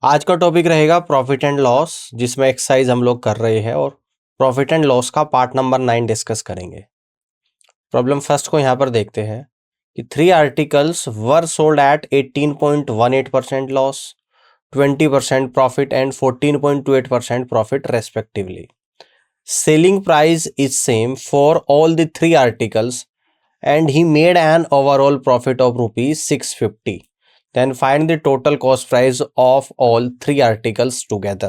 आज का टॉपिक रहेगा प्रॉफिट एंड लॉस, जिसमें एक्सरसाइज हम लोग कर रहे हैं और प्रॉफिट एंड लॉस का पार्ट नंबर 9 डिस्कस करेंगे। प्रॉब्लम फर्स्ट को यहाँ पर देखते हैं कि 3 articles were sold at 18.18% loss, 20% profit and 14.28% profit respectively. Selling price is same for all the 3 articles and he made an overall profit of rupees 650. Then find the total cost price of all 3 articles together.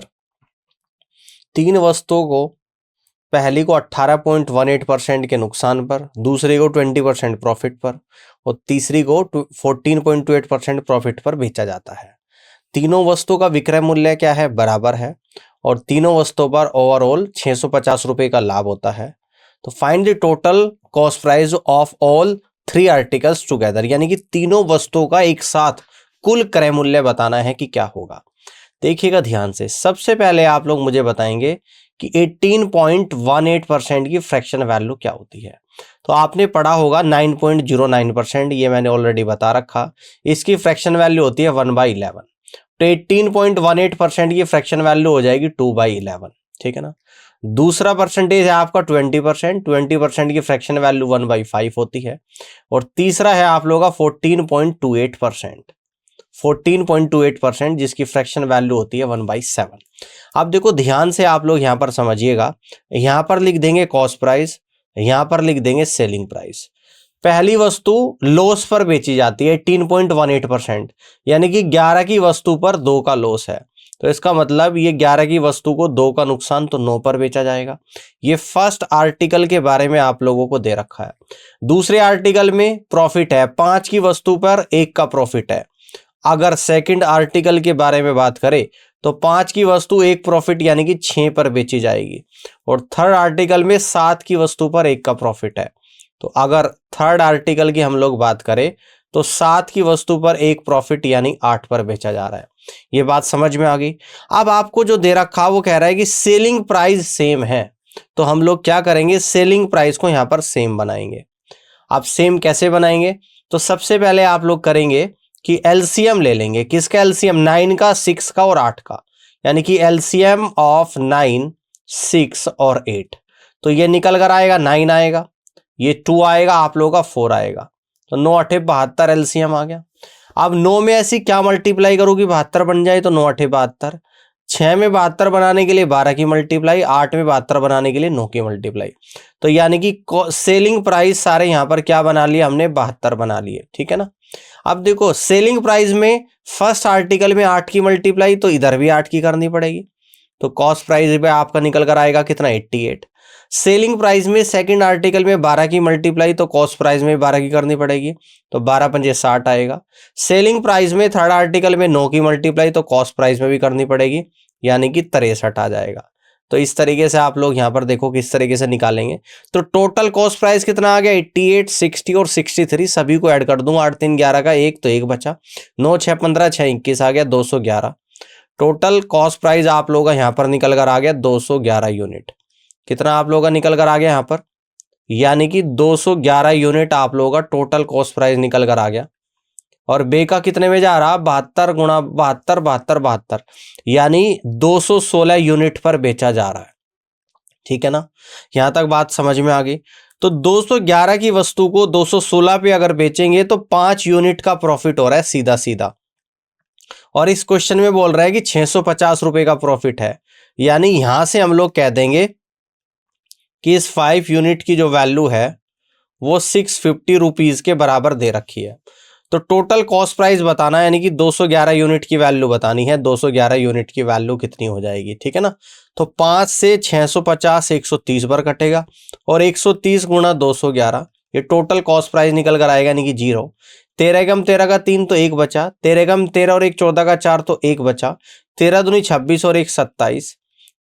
3 वस्तुओं को पहली को 18.18% के नुकसान पर, दूसरी को 20% profit पर और तीसरी को 14.28% प्रॉफिट पर बेचा जाता है। तीनों वस्तुओं का विक्रय मूल्य क्या है? बराबर है और तीनों वस्तुओं पर ओवरऑल 650 रुपये का लाभ होता है। तो find the total cost price of all 3 articles together, यानी कि तीनों वस्तुओं का एक साथ कुल क्रय मूल्य बताना है कि क्या होगा। देखिएगा ध्यान से, सबसे पहले आप लोग मुझे बताएंगे कि 18.18% की फ्रैक्शन वैल्यू क्या होती है। तो आपने पढ़ा होगा 9.09%, ये मैंने ऑलरेडी बता रखा। इसकी फ्रैक्शन वैल्यू होती है 1/11। तो 18.18% की फ्रैक्शन वैल्यू हो जाएगी 2/11, ठीक है ना। दूसरा परसेंटेज है आपका 20%, 20% की फ्रैक्शन वैल्यू 1/5 होती है। और तीसरा है आप लोगों का 14.28%, 14.28% जिसकी फ्रैक्शन वैल्यू होती है 1/7। अब देखो ध्यान से आप लोग यहां पर समझिएगा, यहां पर लिख देंगे कॉस्ट प्राइस, यहां पर लिख देंगे सेलिंग प्राइस। पहली वस्तु लॉस पर बेची जाती है 18.18%, यानी कि 11 की वस्तु पर 2 का लॉस है। तो इसका मतलब ये 11 की वस्तु को 2 का नुकसान, तो 9 पर बेचा जाएगा। ये फर्स्ट आर्टिकल के बारे में आप लोगों को दे रखा है। दूसरे आर्टिकल में प्रॉफिट है, 5 की वस्तु पर 1 का प्रॉफिट है। अगर सेकंड आर्टिकल के बारे में बात करें तो 5 की वस्तु 1 प्रॉफिट यानी कि 6 पर बेची जाएगी। और थर्ड आर्टिकल में 7 की वस्तु पर 1 का प्रॉफिट है। तो अगर थर्ड आर्टिकल की हम लोग बात करें तो 7 की वस्तु पर 1 प्रॉफिट यानी 8 पर बेचा जा रहा है। ये बात समझ में आ गई। अब आपको जो दे रखा वो कह रहा है कि सेलिंग प्राइस सेम है, तो हम लोग क्या करेंगे, सेलिंग प्राइस को यहां पर सेम बनाएंगे। अब सेम कैसे बनाएंगे? तो सबसे पहले आप लोग करेंगे कि एलसीएम ले लेंगे। किसका एलसीएम? 9 का, 6 का और 8 का, यानी कि एलसीएम ऑफ 9, 6 और 8। तो ये निकल कर आएगा 9 आएगा, ये 2 आएगा, आप लोगों का 4 आएगा। तो 9 8 72 एलसीएम आ गया। अब 9 में ऐसी क्या मल्टीप्लाई करोगी 72 बन जाए? तो 9 8 72। 6 में 72 बनाने के लिए 12 की मल्टीप्लाई, 8 में 72 बनाने के लिए 9 की मल्टीप्लाई। तो यानी कि सेलिंग प्राइस सारे यहां पर क्या बना लिए हमने? 72 बना लिए, ठीक है ना। अब देखो सेलिंग प्राइस में फर्स्ट आर्टिकल में 8 की मल्टीप्लाई, तो इधर भी 8 की करनी पड़ेगी। तो कॉस्ट प्राइस पे आपका निकल कर आएगा कितना? 88। सेलिंग प्राइस में सेकंड आर्टिकल में 12 की मल्टीप्लाई, तो कॉस्ट प्राइस में 12 की करनी पड़ेगी, तो 12 पंजे 60 आएगा। सेलिंग प्राइस में थर्ड आर्टिकल में 9 की मल्टीप्लाई, तो कॉस्ट प्राइस में भी करनी पड़ेगी, यानी कि 63 आ जाएगा। तो इस तरीके से आप लोग यहां पर देखो किस तरीके से निकालेंगे। तो टोटल कॉस्ट प्राइस कितना आ गया? 88, 60 और 63, सभी को ऐड कर दूं। 8 3 11 का 1, तो 1 बचा। 9 6 15, 6 21 आ गया 211। टोटल कॉस्ट प्राइस आप लोगों का यहां पर निकल कर आ गया 211 यूनिट। कितना आप लोगों का निकल कर आ गया यहां पर? यानी कि 211 यूनिट आप लोगों का टोटल कॉस्ट प्राइस निकल कर आ गया। और बे का कितने में जा रहा? 72 गुणा 72, 72 72, यानी 216 यूनिट पर बेचा जा रहा है, ठीक है ना। यहां तक बात समझ में आ गई। तो 211 की वस्तु को 216 पे अगर बेचेंगे तो 5 यूनिट का प्रॉफिट हो रहा है सीधा सीधा। और इस क्वेश्चन में बोल रहा है कि 650 रुपए का प्रॉफिट है, यानी यहां से हम लोग कह देंगे कि इस 5 यूनिट की जो वैल्यू है वो 650 रुपीज के बराबर दे रखी है। तो टोटल कॉस्ट प्राइस बताना है, यानी कि 211 यूनिट की वैल्यू बतानी है। 211 यूनिट की वैल्यू कितनी हो जाएगी, ठीक है ना। तो 5 से 650 130 पर कटेगा और 130 गुणा 211, ये टोटल कॉस्ट प्राइस निकल कर आएगा, यानी कि 0। 13 कम 13 का 3, तो 1 बचा। 13 कम 13 और 1 14 का 4, तो 1 बचा। 13 दूनी 26 और 1 27।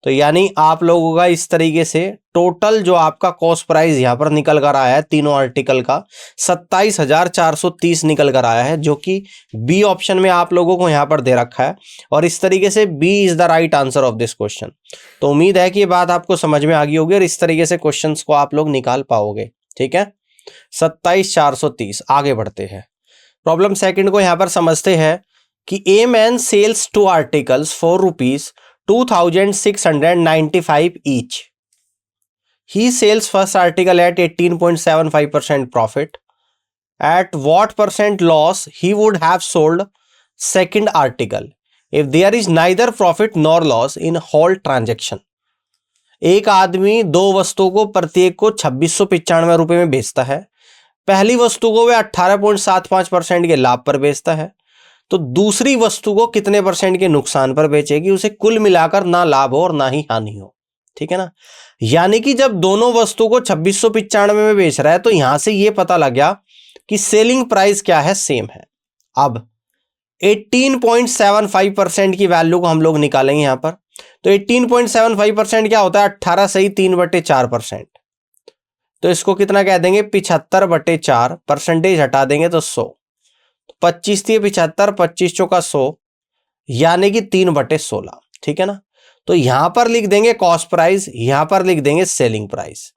तो यानी आप लोगों का इस तरीके से टोटल जो आपका कॉस्ट प्राइस यहां पर निकल कर आया है तीनों आर्टिकल का 27,430 निकल कर आया है, जो कि बी ऑप्शन में आप लोगों को यहां पर दे रखा है। और इस तरीके से B is the right answer of this question. तो उम्मीद है कि ये बात आपको समझ में आ गई होगी और इस तरीके से क्वेश्चंस को आप लोग निकाल पाओगे, ठीक है। 27,430। आगे बढ़ते हैं, प्रॉब्लम सेकंड को यहां पर समझते हैं कि a man sells 2 articles for ₹2,695 each. He sells first article at 18.75% profit. At what percent loss he would have sold second article if there is neither profit nor loss in whole transaction? एक आदमी दो वस्तुओं को प्रत्येक को 2695 रुपए में बेचता है. पहली वस्तु को वह 18.75% के लाभ पर बेचता है, तो दूसरी वस्तु को कितने परसेंट के नुकसान पर बेचेगी? उसे कुल मिलाकर ना लाभ हो और ना ही हानि हो. ठीक है ना. यानी कि जब दोनों वस्तु को 2695 में बेच रहा है तो यहां से यह पता लग गया कि सेलिंग प्राइस क्या है, सेम है. अब 18.75% की वैल्यू को हम लोग निकालेंगे यहां पर. तो 18.75% क्या होता है? 18 सही 3/4%. तो इसको कितना कह देंगे? 75/4. परसेंटेज हटा देंगे तो 100. 25 थी 75, 25 चौका 100, यानी कि 3/16. ठीक है ना. तो यहां पर लिख देंगे कॉस्ट प्राइस, यहां पर लिख देंगे सेलिंग प्राइस.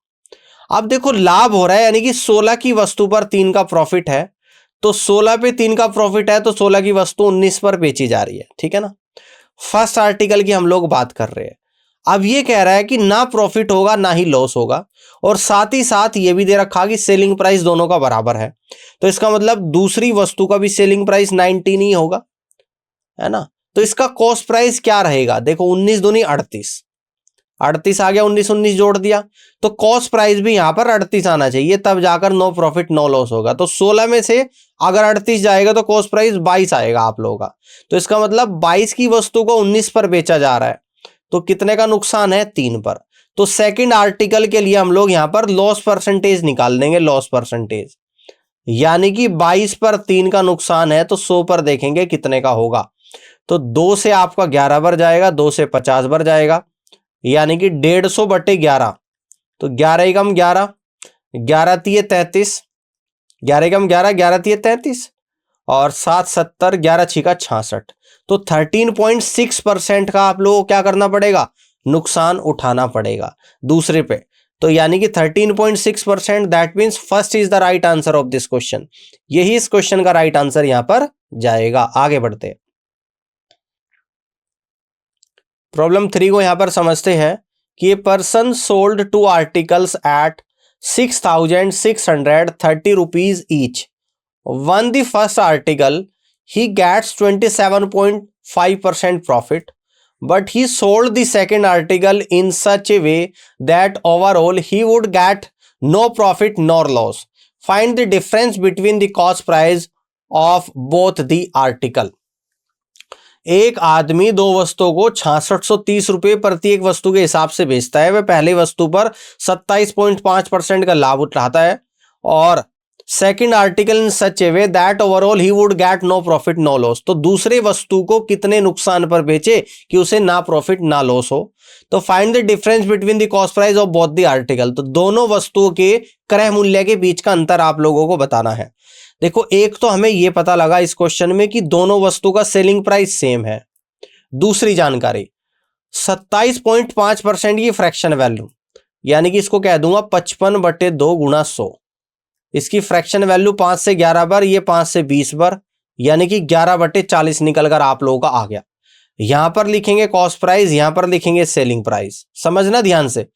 अब देखो लाभ हो रहा है, यानी कि 16 की वस्तु पर 3 का प्रॉफिट है, तो 16 पे 3 का प्रॉफिट है तो 16 की वस्तु 19 पर बेची जा रही है. ठीक है ना. फर्स्ट आर्टिकल की हम लोग बात कर रहे हैं. अब ये कह रहा है कि ना प्रॉफिट होगा ना ही लॉस होगा, और साथ ही साथ ये भी दे रखा कि सेलिंग प्राइस दोनों का बराबर है. तो इसका मतलब दूसरी वस्तु का भी सेलिंग प्राइस 19 ही होगा, है ना. तो इसका कॉस्ट प्राइस क्या रहेगा? देखो 19 दूनी 38, 38 आ गया, 19 19 जोड़ दिया, तो कॉस्ट प्राइस भी यहां पर 38 आना चाहिए, तब जाकर नो प्रॉफिट नो लॉस होगा. तो 16 में से अगर 38 जाएगा तो कॉस्ट प्राइस 22 आएगा आप लोगों का. तो इसका मतलब 22 की वस्तु को 19 पर बेचा जा रहा है, तो कितने का नुकसान है? 3 पर. तो सेकंड आर्टिकल के लिए हम लोग यहां पर लॉस परसेंटेज निकाल देंगे, लॉस परसेंटेज, यानी कि 22 पर 3 का नुकसान है तो 100 पर देखेंगे कितने का होगा. तो 2 से आपका 11 बार जाएगा, 2 से 50 बार जाएगा, यानी कि 150/11. तो 11 एकम 11, 11 तिये 33, 11 एकम 11, 11 तिये 33, और 7 70, 11 छिका 66. तो 13.6% का आप लोगों को क्या करना पड़ेगा? नुकसान उठाना पड़ेगा दूसरे पे. तो यानी कि 13.6%, that means first is the right answer of this question. यही इस क्वेश्चन का राइट आंसर यहां पर जाएगा. आगे बढ़ते हैं. प्रॉब्लम 3 को यहां पर समझते हैं कि a person sold 2 articles at 6,630 rupees each. On the first article he gets 27.5% profit, but he sold the second article in such a way that overall he would get no profit nor loss. Find the difference between the cost price of both the article. एक आदमी दो वस्तुओं को 6630 रुपए प्रति एक वस्तु के हिसाब से बेचता है. वह पहली वस्तु पर 27.5% का लाभ उठाता है, और second article in such a way that overall he would get no profit no loss. तो दूसरे वस्तु को कितने नुकसान पर बेचे कि उसे ना प्रॉफिट ना लॉस हो. तो find the difference between the cost price of both the article. तो दोनों वस्तुओं के क्रय मूल्य के बीच का अंतर आप लोगों को बताना है. देखो एक तो हमें यह पता लगा इस क्वेश्चन में कि दोनों वस्तु का सेलिंग प्राइस सेम है. दूसरी जानकारी 27.5% की फ्रैक्शन वैल्यू, यानी कि इसको कह दूंगा 55/2 गुणा 100. इसकी फ्रैक्शन वैल्यू 5 से 11 बार, ये 5 से 20 बार, यानी कि 11/40 निकलकर आप लोगों का आ गया. यहां पर लिखेंगे कॉस्ट प्राइस, यहां पर लिखेंगे सेलिंग प्राइस. समझना ध्यान से.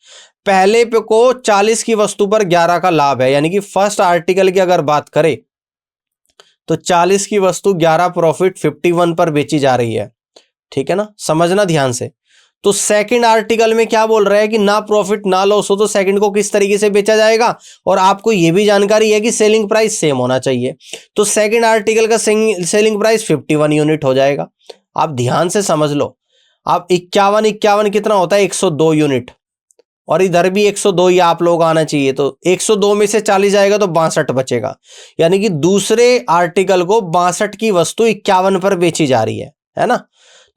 पहले पे को 40 की वस्तु पर 11 का लाभ है, यानी कि फर्स्ट आर्टिकल की अगर बात करें तो 40 की वस्तु 11 प्रॉफिट 51 पर बेची जा रही है. ठीक है ना. समझना ध्यान से. तो सेकंड आर्टिकल में क्या बोल रहा है कि ना प्रॉफिट ना लॉस हो, तो सेकंड को किस तरीके से बेचा जाएगा, और आपको यह भी जानकारी है कि सेलिंग प्राइस सेम होना चाहिए. तो सेकंड आर्टिकल का सेलिंग प्राइस 51 यूनिट हो जाएगा. आप ध्यान से समझ लो. आप 51 कितना होता है? 102 यूनिट, और इधर भी 102 ही आप लोग आना चाहिए. तो 102 में से 40 जाएगा तो 62 बचेगा, यानी कि दूसरे आर्टिकल को 62 की वस्तु 51 पर बेची जा रही है ना.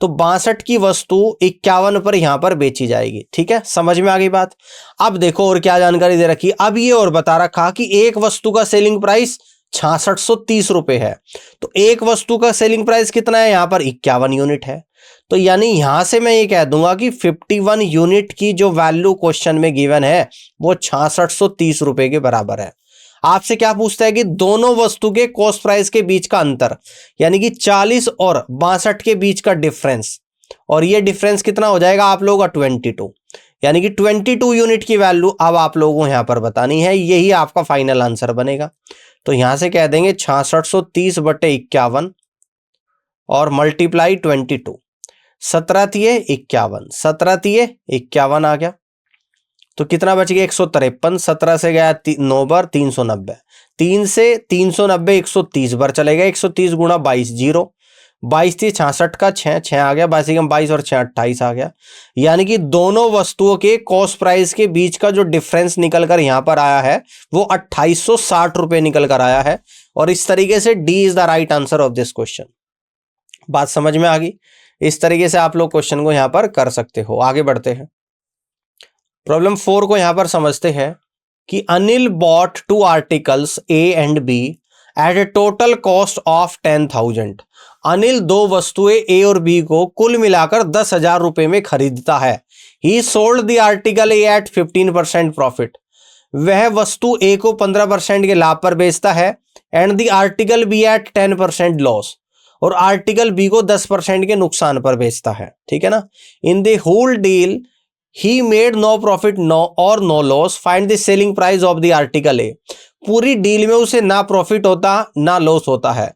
तो 62 की वस्तु 51 पर यहां पर बेची जाएगी. ठीक है, समझ में आ गई बात. अब देखो और क्या जानकारी दे रखी. अब ये और बता रखा कि एक वस्तु का सेलिंग प्राइस 6630 रुपए है, तो एक वस्तु का सेलिंग प्राइस कितना है? यहां पर 51 यूनिट है. तो यानी यहां से मैं ये कह दूंगा कि 51 यूनिट की जो वैल्यू क्वेश्चन में गिवन है वो 6630 रुपए के बराबर है. आपसे क्या पूछता है कि दोनों वस्तु के कॉस्ट प्राइस के बीच का अंतर, यानी कि 40 और 62 के बीच का डिफरेंस, और ये डिफरेंस कितना हो जाएगा आप लोगों का 22, यानी कि 22 यूनिट की वैल्यू अब आप लोगों को यहां पर बतानी है। यही आपका फाइनल आंसर बनेगा। तो यहां से कह देंगे 6630/51 और मल्टीप्लाई 22, 17×3 = 51, 17×3 = 51 आ गया। तो कितना बच गया 153, 17 से गया 9 बार 390, 3 से 390 130 बार चलेगा, 130 गुणा 22 0, 22 थी 66 का 6 आ गया, 22 और 6 28 आ गया। यानी कि दोनों वस्तुओं के कॉस्ट प्राइस के बीच का जो डिफरेंस निकल कर यहां पर आया है वो 2860 रुपए निकल कर आया है। और इस तरीके से D is the right answer of this question. बात समझ में आ गई? इस तरीके से आप लोग क्वेश्चन को यहां पर कर सकते हो। आगे बढ़ते हैं, प्रॉब्लम 4 को यहां पर समझते हैं कि Anil bought 2 articles A and B at a total cost of 10,000। Anil दो वस्तुएं ए और बी को कुल मिलाकर 10,000 रुपए में खरीदता है। He sold the article A at 15% profit. वह वस्तु ए को 15% के लाभ पर बेचता है and the article B at 10% loss, और आर्टिकल बी को 10% के नुकसान पर बेचता है। ठीक है ना। In the whole deal he made no profit or no loss, find the selling price of the article A। पूरी डील में उसे ना प्रॉफिट होता ना लॉस होता है।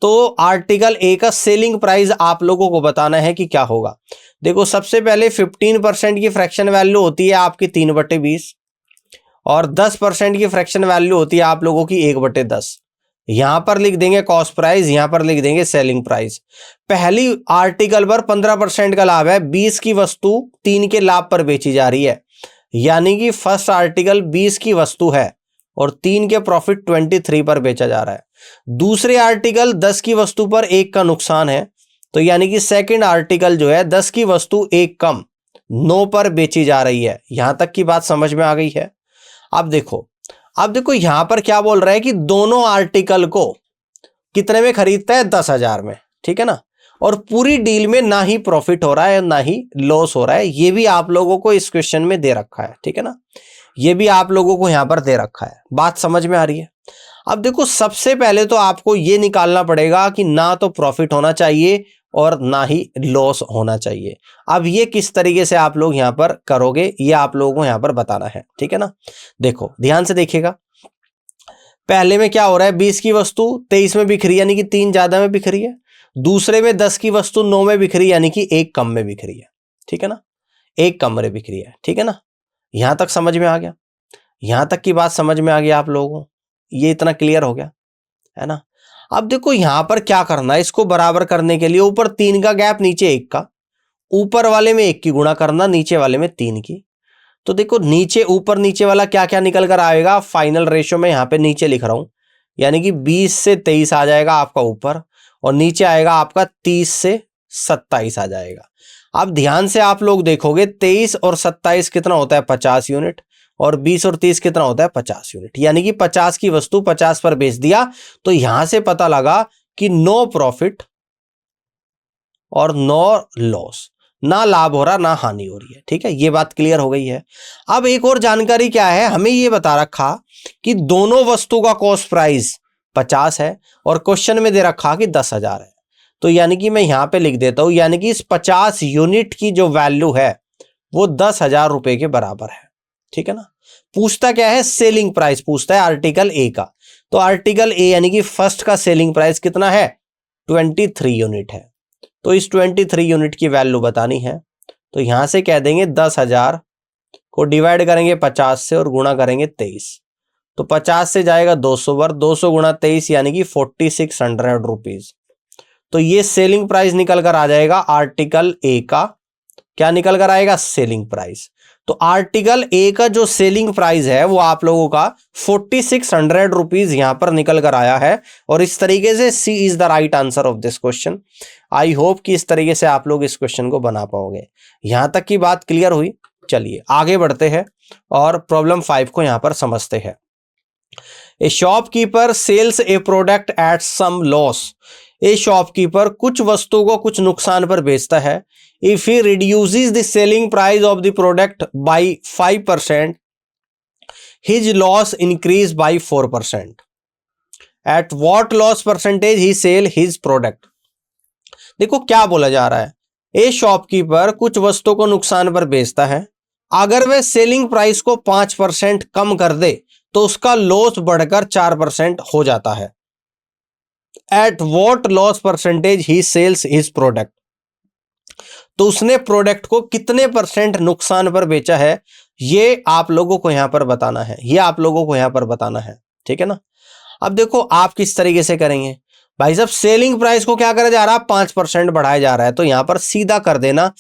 तो आर्टिकल ए का सेलिंग प्राइस आप लोगों को बताना है कि क्या होगा। देखो सबसे पहले 15% की फ्रैक्शन वैल्यू होती है आपकी 3/20 और 10% की फ्रैक्शन वैल्यू होती है आप लोगों की 1/10। यहां पर लिख देंगे कॉस्ट प्राइस, यहां पर लिख देंगे सेलिंग प्राइस। पहली आर्टिकल पर 15% का लाभ है, 20 की वस्तु 3 के लाभ पर बेची जा रही है, यानी कि फर्स्ट आर्टिकल 20 की वस्तु है और 3 के प्रॉफिट 23 पर बेचा जा रहा है। दूसरे आर्टिकल 10 की वस्तु पर 1 का नुकसान है, तो यानी कि सेकंड आर्टिकल जो है 10 की वस्तु 1 कम 9 पर बेची जा रही है। यहां तक की बात समझ में आ गई है। अब देखो यहां पर क्या बोल रहा है कि दोनों आर्टिकल को कितने में खरीदता है 10,000 में। ठीक है ना। और पूरी डील में ना ही प्रॉफिट हो रहा है ना ही लॉस हो रहा है। ये भी आप लोगों को इस क्वेश्चन में दे रखा है। ठीक है ना। ये भी आप लोगों को यहां पर दे रखा है। बात समझ में आ रही है? अब देखो सबसे पहले तो आपको ये निकालना पड़ेगा कि ना तो प्रॉफिट होना चाहिए और ना ही लॉस होना चाहिए। अब ये किस तरीके से आप लोग यहां पर करोगे ये आप लोगों को यहां पर बताना है। ठीक है ना। देखो ध्यान से देखिएगा, पहले में क्या हो रहा है 20 की वस्तु 23 में बिक रही है, यानी कि 3 ज्यादा में बिक रही है। दूसरे में 10 की वस्तु 9 में बिक रही है, यानी कि 1 कम में बिक रही है। ठीक है ना। 1 कम में बिक रही है। ठीक है ना। यहां तक समझ में आ गया? यहां तक की बात समझ में आ गई आप लोगों को? ये इतना क्लियर हो गया है ना। अब देखो यहां पर क्या करना है, इसको बराबर करने के लिए ऊपर 3 का गैप नीचे 1 का, ऊपर वाले में 1 की गुणा करना, नीचे वाले में 3 की। तो देखो नीचे ऊपर नीचे वाला क्या क्या निकल कर आएगा, फाइनल रेशियो में यहां पे नीचे लिख रहा हूं, यानी कि 20 से 23 आ जाएगा आपका ऊपर, और नीचे आएगा आपका 30 से 27 आ जाएगा। अब ध्यान से आप लोग देखोगे 23 और 27 कितना होता है 50 यूनिट, और 20 और 30 कितना होता है 50 यूनिट, यानी कि 50 की वस्तु 50 पर बेच दिया। तो यहां से पता लगा कि नो प्रॉफिट और नो लॉस, ना लाभ हो रहा ना हानि हो रही है। ठीक है, ये बात क्लियर हो गई है। अब एक और जानकारी क्या है, हमें ये बता रखा कि दोनों वस्तु का कॉस्ट प्राइस 50 है और क्वेश्चन में दे रखा कि 10,000 है। तो यानी कि मैं यहां पे लिख देता हूं, यानी कि इस 50 यूनिट की जो वैल्यू है वो 10,000 रुपए के बराबर है। ठीक है ना। पूछता क्या है, सेलिंग प्राइस पूछता है आर्टिकल ए का। तो आर्टिकल ए यानी कि फर्स्ट का सेलिंग प्राइस कितना है 23 यूनिट है। तो इस 23 यूनिट की वैल्यू बतानी है। तो यहां से कह देंगे 10,000 को डिवाइड करेंगे 50 से और गुणा करेंगे 23। तो 50 से जाएगा 200 बार, 200 गुणा 23 यानी कि 4600 रुपीज। तो ये सेलिंग प्राइस निकल कर आ जाएगा आर्टिकल ए का। क्या निकल कर आएगा, सेलिंग प्राइस। तो आर्टिकल ए का जो सेलिंग प्राइस है वो आप लोगों का 4600 रुपीज यहां पर निकल कर आया है। और इस तरीके से C is the right answer of this question. I hope कि इस तरीके से आप लोग इस क्वेश्चन को बना पाओगे। यहां तक की बात क्लियर हुई। चलिए आगे बढ़ते हैं और प्रॉब्लम 5 को यहां पर समझते हैं। A shopkeeper sells a product at some loss. A shopkeeper कुछ वस्तुओं को कुछ नुकसान पर बेचता है। If he reduces the selling price of the product by 5%, his loss increase by 4%. At what loss percentage he sell his product. देखो क्या बोला जा रहा है, ए शॉपकीपर कुछ वस्तुओं को नुकसान पर बेचता है, अगर वह सेलिंग प्राइस को 5% कम कर दे तो उसका लॉस बढ़कर 4% हो जाता है. At what loss percentage he sells his product. तो उसने प्रोडक्ट को कितने परसेंट नुकसान पर बेचा है, ये आप लोगों को यहां पर बताना है, ये आप लोगों को यहां पर बताना है. ठीक है ना. अब देखो आप किस तरीके से करेंगे भाई साहब, सेलिंग प्राइस को क्या करा जा रहा है, 5% बढ़ाया जा रहा है, तो यहां पर सीधा कर देना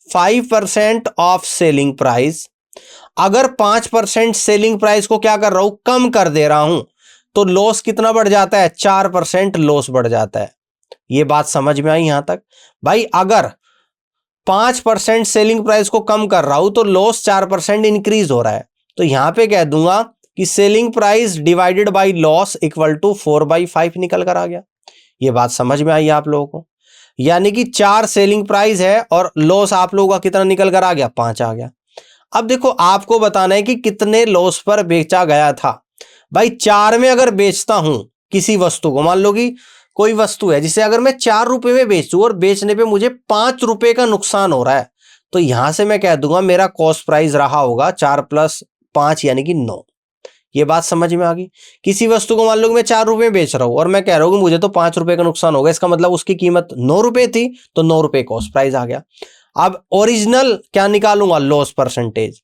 5% ऑफ सेलिंग प्राइस. अगर 5% सेलिंग प्राइस को क्या कर रहा हूं, कम कर दे रहा हूं, तो लॉस कितना बढ़ जाता है, 4% लॉस बढ़ जाता है. ये बात समझ में आई यहां तक भाई. अगर 5% सेलिंग प्राइस को कम कर रहा हूं तो लॉस 4% इंक्रीज हो रहा है, तो यहां पे कह दूंगा कि selling price divided by loss equal to 4/5 निकल कर आ गया. ये बात समझ में आई आप लोगों को. यानी कि 4 सेलिंग प्राइस है और लॉस आप लोगों का कितना निकल कर आ गया, 5 आ गया. अब देखो आपको बताना है कि कितने लॉस पर बेचा गया था. भाई 4 में अगर बेचता हूं किसी वस्तु को, मान लो कि कोई वस्तु है जिसे अगर मैं 4 रुपए में बेचूं और बेचने पे मुझे 5 रुपए का नुकसान हो रहा है, तो यहां से मैं कह दूंगा मेरा कॉस्ट प्राइस रहा होगा 4 + 5 यानी कि 9. ये बात समझ में आ गई. किसी वस्तु को मान लो कि मैं 4 रुपए में बेच रहा हूं और मैं कह रहा हूं कि मुझे तो 5 रुपए का नुकसान होगा, इसका मतलब उसकी कीमत 9 रुपए थी, तो 9 रुपए कॉस्ट प्राइस आ गया. अब ओरिजिनल क्या निकालूंगा, लॉस परसेंटेज.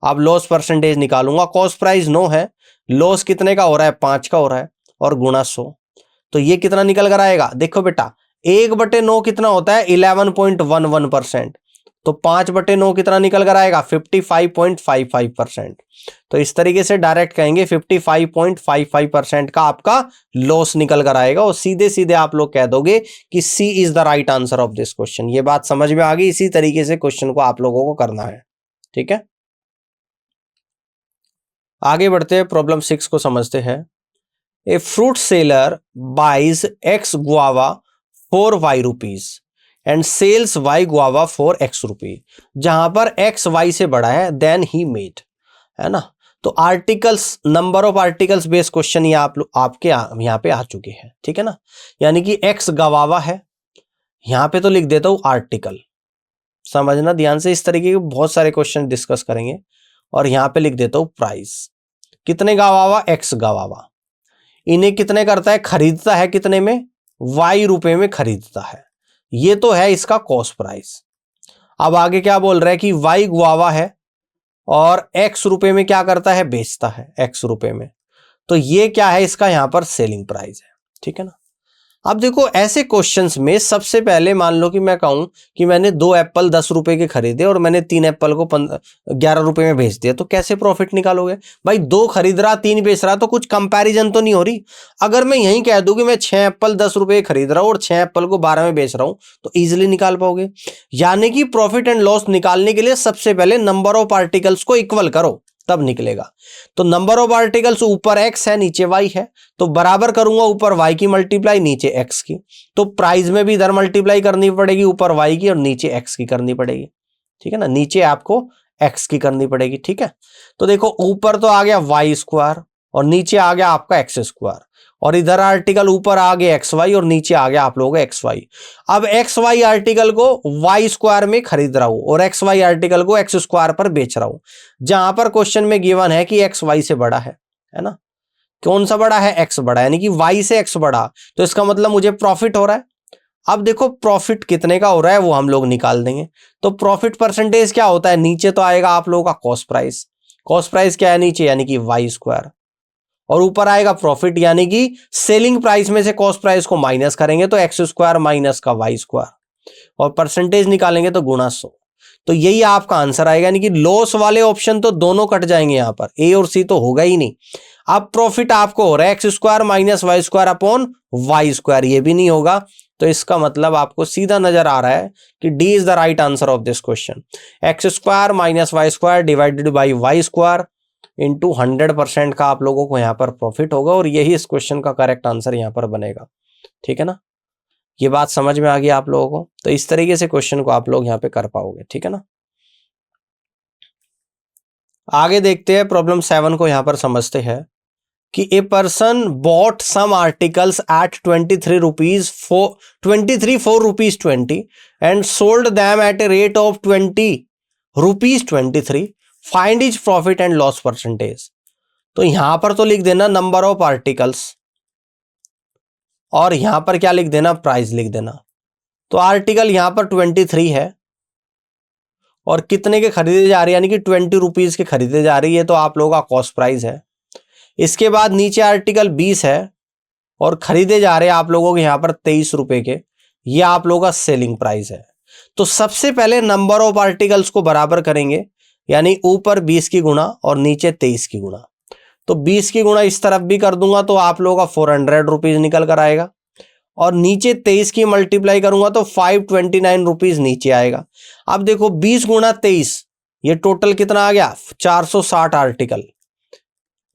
अब लॉस परसेंटेज निकालूंगा, कॉस्ट प्राइस 9 है, लॉस कितने का हो रहा है, 5 का हो रहा है, और गुणा 100. तो ये कितना निकल कर आएगा, देखो बेटा 1/9 कितना होता है, 11.11%. तो 5/9 कितना निकल कर आएगा, 55.55%. तो इस तरीके से डायरेक्ट कहेंगे 55.55% का आपका लॉस निकल कर आएगा, और सीधे सीधे आप लोग कह दोगे कि C is the right answer of this question. ये बात समझ में आ गई. इसी तरीके से क्वेश्चन को आप लोगों को करना है. ठीक है, आगे बढ़ते हैं, प्रॉब्लम 6 को समझते हैं. A fruit seller buys X guava for Y rupees and sells Y guava for X rupee. जहां पर एक्स वाई से बड़ा है देन ही मेड, है ना. तो articles, number of articles based question ये आपके यहां पे आ चुके हैं. ठीक है ना. यानी कि एक्स गवावा है, यहां पे तो लिख देता हूं आर्टिकल. समझना ध्यान से, इस तरीके के बहुत सारे क्वेश्चन डिस्कस करेंगे. और यहां पे लिख देता हूं प्राइस. कितने गवावा, एक्स गवावा. इन्हें कितने करता है, खरीदता है कितने में, वाई रुपए में खरीदता है. ये तो है इसका कॉस्ट प्राइस. अब आगे क्या बोल रहा है कि वाई गुआवा है और एक्स रुपए में क्या करता है, बेचता है एक्स रुपए में. तो ये क्या है, इसका यहां पर सेलिंग प्राइस है. ठीक है ना. अब देखो ऐसे क्वेश्चंस में सबसे पहले मान लो कि मैं कहूं कि मैंने 2 एप्पल 10 रुपए के खरीदे और मैंने 3 एप्पल को 11 रुपए में बेच दिया, तो कैसे प्रॉफिट निकालोगे भाई. 2 खरीद रहा 3 बेच रहा, तो कुछ कंपैरिजन तो नहीं हो रही. अगर मैं यही कह दूं कि मैं 6 एप्पल 10 रुपए खरीद रहा हूं और 6 एप्पल को 12 में बेच रहा हूं, तो इजिली निकाल पाओगे. यानी कि प्रॉफिट एंड लॉस निकालने के लिए सबसे पहले नंबर ऑफ आर्टिकल्स को इक्वल करो, तब निकलेगा. तो नंबर ऑफ आर्टिकल्स ऊपर एक्स है नीचे वाई है, तो बराबर करूंगा ऊपर वाई की मल्टीप्लाई नीचे एक्स की. तो प्राइस में भी इधर मल्टीप्लाई करनी पड़ेगी, ऊपर वाई की और नीचे एक्स की करनी पड़ेगी. ठीक है ना, नीचे आपको एक्स की करनी पड़ेगी. ठीक है. तो देखो ऊपर तो आ गया वाई स्क्वायर और नीचे आ गया आपका एक्स स्क्वायर, और इधर आर्टिकल ऊपर आ गया एक्स वाई और नीचे आ गया आप लोगों का एक्स वाई. अब एक्स वाई आर्टिकल को वाई स्क्वायर में खरीद रहा हूं और एक्स वाई आर्टिकल को एक्स स्क्वायर पर बेच रहा हूं, जहां पर क्वेश्चन में गिवन है कि एक्स वाई से बड़ा है ना. कौन सा बड़ा है, एक्स बड़ा, यानी कि वाई से एक्स बड़ा, तो इसका मतलब मुझे प्रॉफिट हो रहा है. अब देखो प्रॉफिट कितने का हो रहा है वो हम लोग निकाल देंगे. तो प्रॉफिट परसेंटेज क्या होता है, नीचे तो आएगा आप लोगों का कॉस्ट प्राइस. कॉस्ट प्राइस क्या है नीचे, यानी कि वाई स्क्वायर, और ऊपर आएगा प्रॉफिट, यानी कि सेलिंग प्राइस में से कॉस्ट प्राइस को माइनस करेंगे तो एक्स स्क्वायर माइनस का वाई स्क्वायर, और परसेंटेज निकालेंगे तो गुणा 100. तो यही आपका आंसर आएगा. यानी कि लॉस वाले ऑप्शन तो दोनों कट जाएंगे, यहां पर ए और सी तो होगा ही नहीं. अब प्रॉफिट आपको हो रहा है x square minus y square upon y square, ये भी नहीं होगा. तो इसका मतलब आपको सीधा नजर आ रहा है कि D is the right answer of this question. X square minus y square divided by y square into 100% का आप लोगों को यहाँ पर प्रॉफिट होगा, और यही इस क्वेश्चन का करेक्ट आंसर यहाँ पर बनेगा. ठीक है ना. ये बात समझ में आ गई आप लोगों को. तो इस तरीके से क्वेश्चन को आप लोग यहाँ पे कर पाओगे. ठीक है ना. आगे देखते हैं प्रॉब्लम 7 को, यहां पर समझते हैं कि a person bought some articles at 23 rupees 4 and sold them at a rate of 20 rupees 23, find is profit and loss percentage. तो यहां पर तो लिख देना नंबर ऑफ आर्टिकल्स और यहां पर क्या लिख देना, प्राइस लिख देना। तो आर्टिकल यहां पर 23 है और कितने के खरीदे जा रही है, यानी कि 20 रुपीज के खरीदे जा रही है, तो आप लोगों का कॉस्ट प्राइस है। इसके बाद नीचे आर्टिकल 20 है और खरीदे जा रहे हैं आप लोगों के यहां पर 23 रुपए के, ये आप लोगों का सेलिंग प्राइस है। तो सबसे पहले नंबर ऑफ आर्टिकल्स को बराबर करेंगे, यानी ऊपर 20 की गुणा और नीचे 23 की गुणा। तो 20 की गुणा इस तरफ भी कर दूंगा तो आप लोगों का 400 रुपीज निकल कर आएगा, और नीचे 23 की मल्टीप्लाई करूंगा तो 529 रुपीज नीचे आएगा। अब देखो 20 गुणा 23, ये टोटल कितना आ गया, 460 आर्टिकल,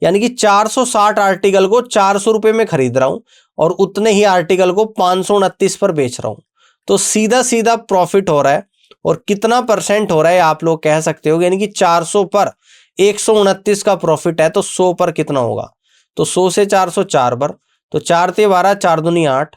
यानी कि 460 आर्टिकल को 400 रुपए में खरीद रहा हूं और उतने ही आर्टिकल को 529 पर बेच रहा हूं। तो सीधा सीधा प्रॉफिट हो रहा है, और कितना परसेंट हो रहा है आप लोग कह सकते हो, यानी कि 400 पर 129 का प्रॉफिट है, तो 100 पर कितना होगा, तो 100 से 400 4 पर, तो 4 ते 12 4 दूनी 8,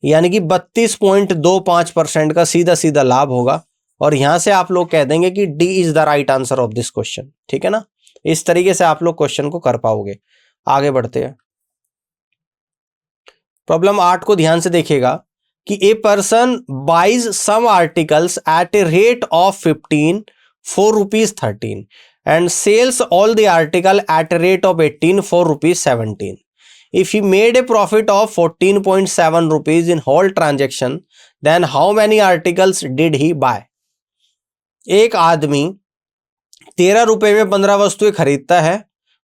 यानी कि 32.25% का सीधा सीधा लाभ होगा। और यहां से आप लोग कह देंगे कि D is the right answer of this question. ठीक है ना, इस तरीके से आप लोग क्वेश्चन को कर पाओगे। आगे बढ़ते हैं, प्रॉब्लम 8 को ध्यान से देखिएगा कि a person buys some articles at a rate of 15 4 rupees 13 and sells all the article at a rate of 18 4 rupees 17। If he made a profit of 14.7 rupees in whole transaction, then how many articles did he buy? एक आदमी 13 रुपए में 15 वस्तुएं खरीदता है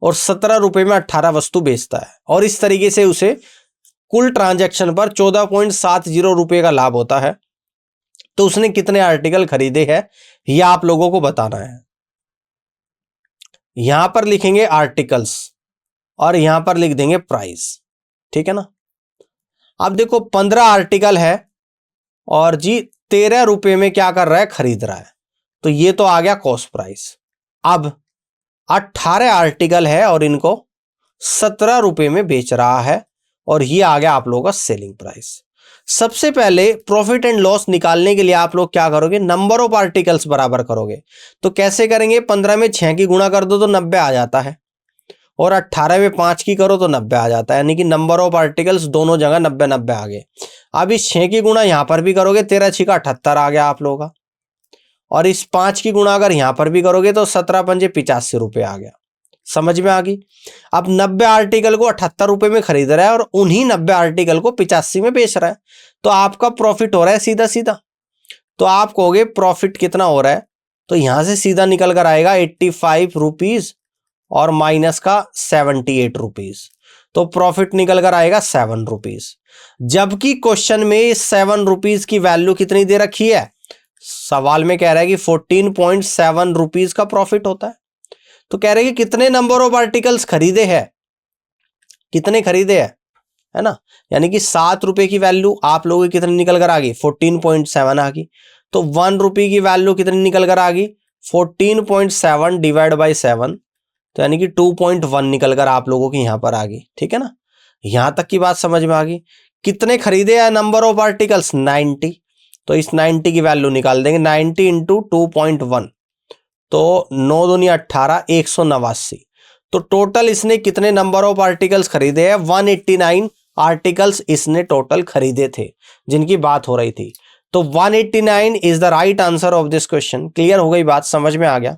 और 17 रुपए में 18 वस्तु बेचता है, और इस तरीके से उसे कुल ट्रांजैक्शन पर 14.70 रुपए का लाभ होता है। तो उसने कितने आर्टिकल खरीदे हैं यह आप लोगों को बताना है। यहां पर लिखेंगे आर्टिकल्स और यहां पर लिख देंगे प्राइस। ठीक है ना, अब देखो 15 आर्टिकल है और जी 13 रुपए में क्या कर रहा है, खरीद रहा है, तो ये तो आ गया कॉस्ट प्राइस। अब 18 आर्टिकल है और इनको 17 रुपए में बेच रहा है, और ये आ गया आप लोगों का सेलिंग प्राइस। सबसे पहले प्रॉफिट एंड लॉस निकालने के लिए आप लोग क्या करोगे, नंबर ऑफ आर्टिकल्स बराबर करोगे। तो कैसे करेंगे, 15 में 6 की गुणा कर दो तो 90 आ जाता है, और 18 में 5 की करो तो 90 आ जाता है, यानी कि नंबर ऑफ आर्टिकल्स दोनों जगह 90 90 आ गए। अब इस 6 की गुणा यहां पर भी करोगे, 13 6 का 78 आ गया आप लोगों का, और इस 5 की गुणा अगर यहां पर भी करोगे तो 17 पंजे 85 रुपए आ गया। समझ में आ गई। अब 90 आर्टिकल को 78 रुपए में खरीद रहा है और उन्हीं 90 आर्टिकल को 85 में बेच रहा है, तो आपका प्रॉफिट हो रहा है सीधा सीधा। तो आप कहोगे प्रॉफिट कितना हो रहा है, तो यहां से सीधा निकल कर आएगा 85 रुपीज और माइनस का 78 रुपीज, तो प्रॉफिट निकल कर आएगा 7 रुपीज। जबकि क्वेश्चन में 7 रुपीज की वैल्यू कितनी दे रखी है, सवाल में कह रहा है कि 14.7 रुपीज का प्रॉफिट होता है। तो कह रहे हैं कि कितने नंबर ऑफ आर्टिकल्स खरीदे हैं, कितने खरीदे हैं, है ना, यानी कि 7 रुपए की वैल्यू आप लोगों की कितनी निकल कर आ गई, 14.7 आ गई। तो 1 रुपए की वैल्यू कितनी निकल कर आ गई, 14.7 डिवाइड बाई 7, तो यानी कि 2.1 निकल कर आप लोगों की यहां पर आ गई। ठीक है ना, यहां तक की बात समझ में आ गई। कितने खरीदे हैं नंबर ऑफ आर्टिकल्स, 90, तो इस 90 की वैल्यू निकाल देंगे, 90 इंटू 2.1, तो 9 दूनी 18, 189। तो टोटल इसने कितने नंबर ऑफ आर्टिकल्स खरीदे हैं, 189 आर्टिकल्स इसने टोटल खरीदे थे जिनकी बात हो रही थी। तो 189 is the right answer of this question. Clear हो गई बात, समझ में आ गया।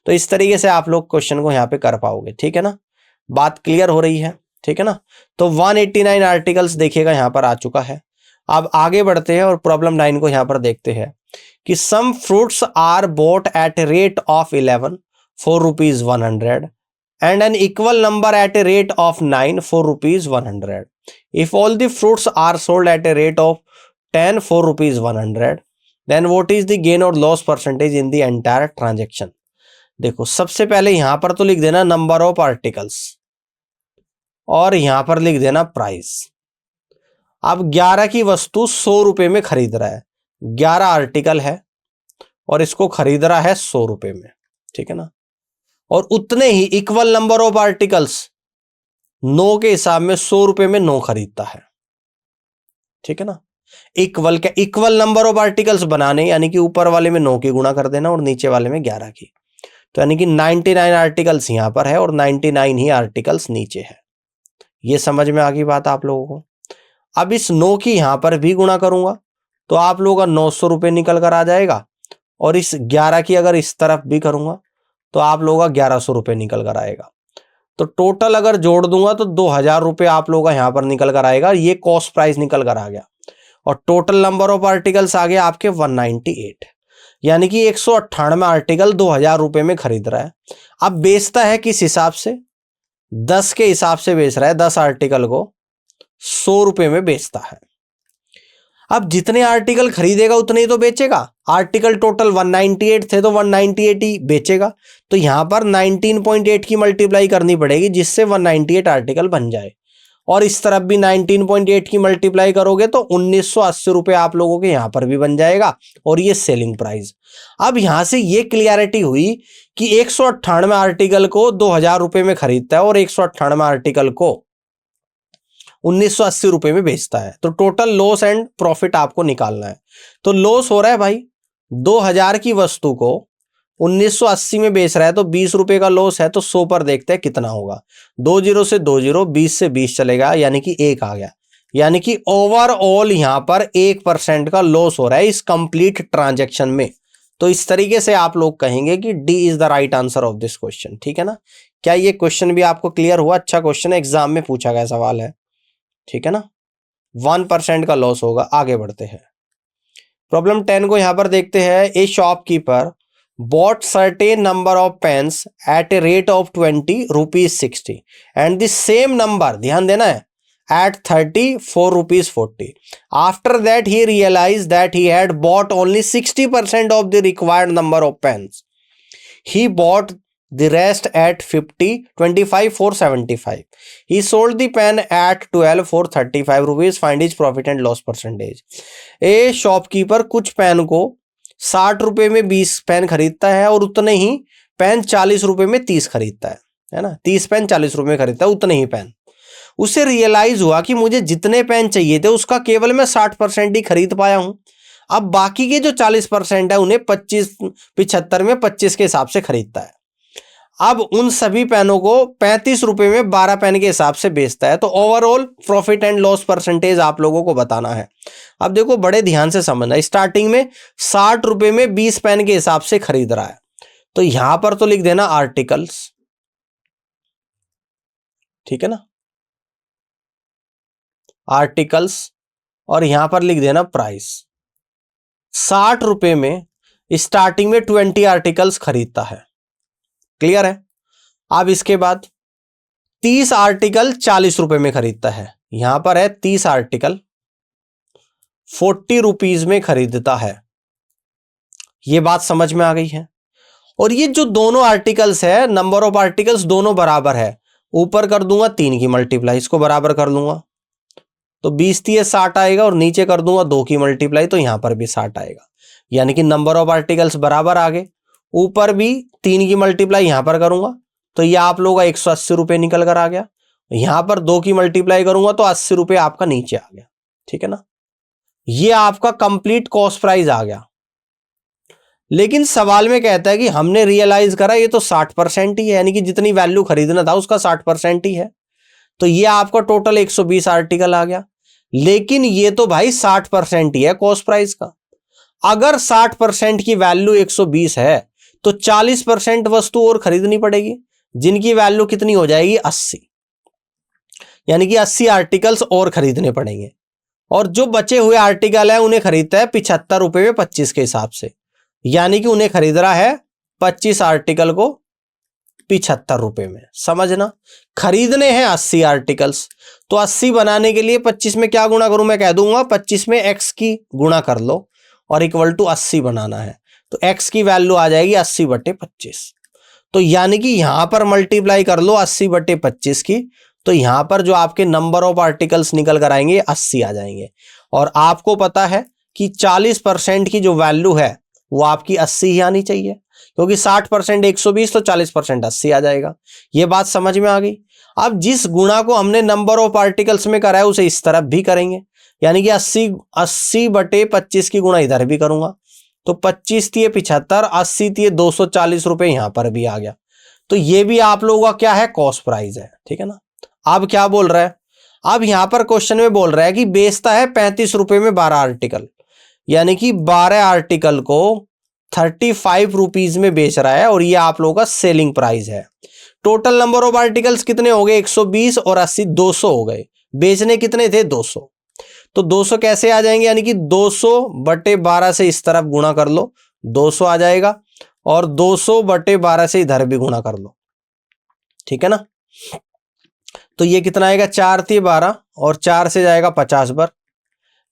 तो इस तरीके से आप लोग क्वेश्चन को यहाँ पे कर पाओगे। ठीक है ना, बात क्लियर हो रही है। ठीक है ना, तो 189 आर्टिकल्स देखिएगा यहाँ पर आ चुका है। अब आगे बढ़ते हैं और प्रॉब्लम 9 को यहाँ पर देखते हैं कि some fruits are bought at a rate of 11 4 rupees 100 and an equal number at a rate of 9 4 rupees 100। If all the fruits are sold at a rate of 10 4 rupees 100, then what is the gain or loss percentage in the entire transaction. देखो सबसे पहले यहां पर तो लिख देना number of articles और यहां पर लिख देना प्राइस। अब 11 की वस्तु 100 रुपए में खरीद रहा है, 11 आर्टिकल है और इसको खरीद रहा है 100 रुपए में। ठीक है ना, और उतने ही इक्वल नंबर ऑफ आर्टिकल्स 9 के हिसाब में 100 रुपए में 9 खरीदता है। ठीक है ना, इक्वल नंबर ऑफ आर्टिकल्स बनाने, यानी कि ऊपर वाले में 9 की गुणा कर देना और नीचे वाले में 11 की, तो यानी कि 99 आर्टिकल्स यहां पर है और 99 ही आर्टिकल्स नीचे है। ये समझ में आ गई बात आप लोगों को। अब इस 9 की यहां पर भी गुणा करूंगा तो आप लोगों का 900 रुपये निकल कर आ जाएगा, और इस 11 की अगर इस तरफ भी करूंगा तो आप लोगों का 1100 रुपये निकल कर आएगा। तो टोटल अगर जोड़ दूंगा तो 2000 रुपये आप लोगों का यहां पर निकल कर आएगा। ये कॉस्ट प्राइस निकल कर आ गया, और टोटल नंबर ऑफ आर्टिकल्स आ गया आपके 198, यानी कि 198 आर्टिकल 2000 रुपये में खरीद रहा है। अब बेचता है किस हिसाब से? 10 के हिसाब से बेच रहा है, 10 आर्टिकल को 100 रुपये में बेचता है। अब जितने आर्टिकल खरीदेगा उतने ही तो बेचेगा। आर्टिकल टोटल 198 थे तो 198 ही बेचेगा, तो यहां पर 19.8 की मल्टीप्लाई करनी पड़ेगी जिससे 198 आर्टिकल बन जाए, और इस तरफ भी 19.8 की मल्टीप्लाई करोगे तो 1980 रुपये आप लोगों के यहां पर भी बन जाएगा, और ये सेलिंग प्राइस। अब यहां से ये क्लियरिटी हुई कि 198 आर्टिकल को 2000 रुपये में खरीदता है और 198 आर्टिकल को 1980 रुपये में बेचता है। तो टोटल लॉस एंड प्रॉफिट आपको निकालना है। तो लॉस हो रहा है भाई, 2000 की वस्तु को 1980 में बेच रहा है तो 20 रुपए का लॉस है। तो 100 पर देखते हैं कितना होगा। 20 से 20, 20 से 20 चलेगा, यानी कि 1 आ गया, यानी कि ओवरऑल यहां पर 1% का लॉस हो रहा है इस कंप्लीट ट्रांजैक्शन में। तो इस तरीके से आप लोग कहेंगे कि D is the right answer of this question. ठीक है ना, क्या ये क्वेश्चन भी आपको क्लियर हुआ? अच्छा क्वेश्चन है, एग्जाम में पूछा गया सवाल है। ठीक है ना, 1% का लॉस होगा। आगे बढ़ते हैं, प्रॉब्लम 10 को यहां पर देखते हैं। A shopkeeper bought certain number of pens at a rate of 20 rupees 60 and the same number, ध्यान देना है, at 34 rupees 40. After that he realized that he had bought only 60% of the required number of pens. He bought the rest at 50, 25 for 75. He sold the pen at 12 for 35 rupees. Find his profit and loss percentage. A shopkeeper कुछ pen को 60 रुपए में 20 pen खरीदता है और उतने ही pen 40 रुपए में 30 खरीदता है ना, 30 पेन 40 रुपए में खरीदता है, उतने ही पेन। उसे रियलाइज हुआ कि मुझे जितने पेन चाहिए थे उसका केवल मैं 60% ही खरीद पाया हूं। अब बाकी के जो 40% है उन्हें 75 में 25 के हिसाब से खरीदता है। अब उन सभी पेनों को 35 रुपए में 12 पेन के हिसाब से बेचता है। तो overall profit and loss percentage आप लोगों को बताना है। अब देखो बड़े ध्यान से समझना, स्टार्टिंग में 60 रुपए में 20 पेन के हिसाब से खरीद रहा है, तो यहां पर तो लिख देना आर्टिकल्स। ठीक है ना, आर्टिकल्स, और यहां पर लिख देना प्राइस। 60 रुपए में स्टार्टिंग में 20 आर्टिकल्स खरीदता है, क्लियर है। अब इसके बाद 30 आर्टिकल 40 रुपए में खरीदता है, यहां पर है 30 आर्टिकल 40 रुपीज में खरीदता है। यह बात समझ में आ गई है। और ये जो दोनों आर्टिकल्स है, नंबर ऑफ आर्टिकल्स दोनों बराबर है, ऊपर कर दूंगा 3 की मल्टीप्लाई, इसको बराबर कर लूंगा तो 20 3 60 आएगा, और नीचे कर दूंगा 2 की मल्टीप्लाई तो यहां पर भी 60 आएगा, यानी कि नंबर ऑफ आर्टिकल्स बराबर आ गए। ऊपर भी 3 की मल्टीप्लाई यहां पर करूंगा तो यह आप लोगों का 180 रुपये निकल कर आ गया। यहां पर 2 की मल्टीप्लाई करूंगा तो 80 रुपये आपका नीचे आ गया। ठीक है ना, यह आपका कंप्लीट कॉस्ट प्राइस आ गया। लेकिन सवाल में कहता है कि हमने रियलाइज करा ये तो 60% ही है, यानी कि जितनी वैल्यू खरीदना था उसका 60% ही है, तो यह आपका टोटल 120 आर्टिकल आ गया। लेकिन ये तो भाई 60% ही है कॉस्ट प्राइस का। अगर 60% की वैल्यू 120 है तो 40% वस्तु और खरीदनी पड़ेगी, जिनकी वैल्यू कितनी हो जाएगी 80, यानी कि 80 आर्टिकल्स और खरीदने पड़ेंगे। और जो बचे हुए आर्टिकल है उन्हें खरीदता है 75 रुपए में 25 के हिसाब से, यानी कि उन्हें खरीद रहा है 25 आर्टिकल को 75 रुपए में। समझना, खरीदने हैं 80 आर्टिकल्स, तो 80 बनाने के लिए 25 में क्या गुणा करूं? मैं कह दूंगा 25 में x की गुणा कर लो और इक्वल टू 80 बनाना है, तो x की वैल्यू आ जाएगी 80/25। तो यानी कि यहां पर मल्टीप्लाई कर लो 80/25 की, तो यहां पर जो आपके नंबर ऑफ आर्टिकल्स निकल कर आएंगे 80 आ जाएंगे। और आपको पता है कि 40% की जो वैल्यू है वो आपकी 80 ही आनी चाहिए। क्योंकि 60% 120 तो 40% 80 आ जाएगा। ये बात समझ में आ गई। अब जिस गुणा को हमने नंबर ऑफ आर्टिकल्स में करा है उसे इस तरफ भी करेंगे, यानी कि 80/25 की गुणा इधर भी करूंगा, तो 25 तिये 75, 80 तिये 240 रुपए यहां पर भी आ गया। तो ये भी आप लोगों का क्या है, कॉस्ट प्राइस है, ठीक है ना। अब क्या बोल रहा है, अब यहां पर क्वेश्चन में बोल रहा है कि बेचता है 35 रुपए में 12 आर्टिकल, यानी कि 12 आर्टिकल को 35 रुपीज में बेच रहा है, और ये आप लोगों का सेलिंग प्राइस है। टोटल नंबर ऑफ आर्टिकल्स कितने हो गए, 120 और 80 200 हो गए। बेचने कितने थे, 200। तो 200 कैसे आ जाएंगे, यानी कि 200/12 से इस तरफ गुणा कर लो, 200 आ जाएगा, और 200/12 से इधर भी गुणा कर लो, ठीक है ना। तो ये कितना आएगा, 4 तिये 12 और 4 से जाएगा 50 बार,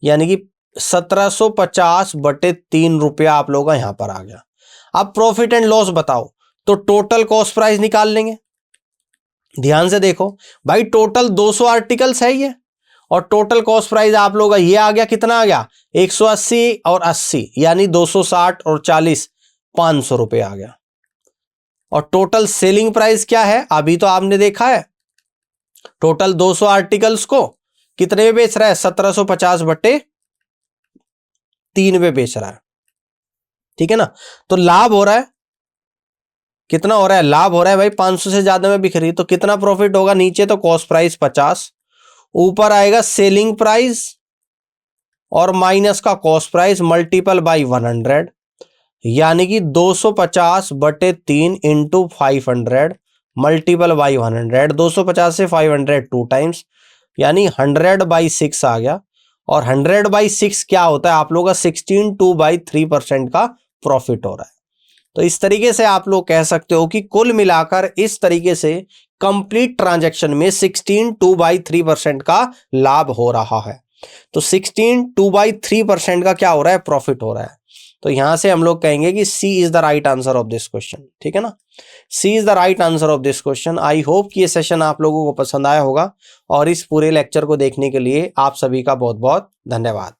यानी कि 1750/3 रुपया आप लोगों का यहां पर आ गया। अब प्रॉफिट एंड लॉस बताओ, तो टोटल कॉस्ट प्राइस निकाल लेंगे। ध्यान से देखो भाई, टोटल 200 आर्टिकल्स है ये, और टोटल कॉस्ट प्राइस आप लोगों का ये आ गया, कितना आ गया, 180 और 80, यानी 260 और 40, 500 रुपए आ गया। और टोटल सेलिंग प्राइस क्या है, अभी तो आपने देखा है, टोटल 200 आर्टिकल्स को कितने में बेच रहा है, 1750/3 में बेच रहा है, ठीक है ना। तो लाभ हो रहा है, कितना हो रहा है, लाभ हो रहा है भाई 500 से ज्यादा में बिक रही, तो कितना प्रॉफिट होगा, नीचे तो कॉस्ट प्राइस 50, ऊपर आएगा सेलिंग प्राइस और माइनस का कॉस्ट प्राइस मल्टीपल बाई 100, यानी कि 250/3 इंटू 500 मल्टीपल बाई 100, 250 से 500 2 टाइम्स, यानी 100/6 आ गया। और 100/6 क्या होता है आप लोगों का, 16/2/3% का प्रॉफिट हो रहा है। तो इस तरीके से आप लोग कह सकते हो कि कुल मिलाकर इस तरीके से कंप्लीट ट्रांजैक्शन में 16/3% का लाभ हो रहा है। तो 16/3% का क्या हो रहा है, प्रॉफिट हो रहा है। तो यहां से हम लोग कहेंगे कि C is the right answer of this question, ठीक है ना। C is the right answer of this question. I hope कि ये सेशन आप लोगों को पसंद आया होगा, और इस पूरे लेक्चर को देखने के लिए आप सभी का बहुत बहुत धन्यवाद।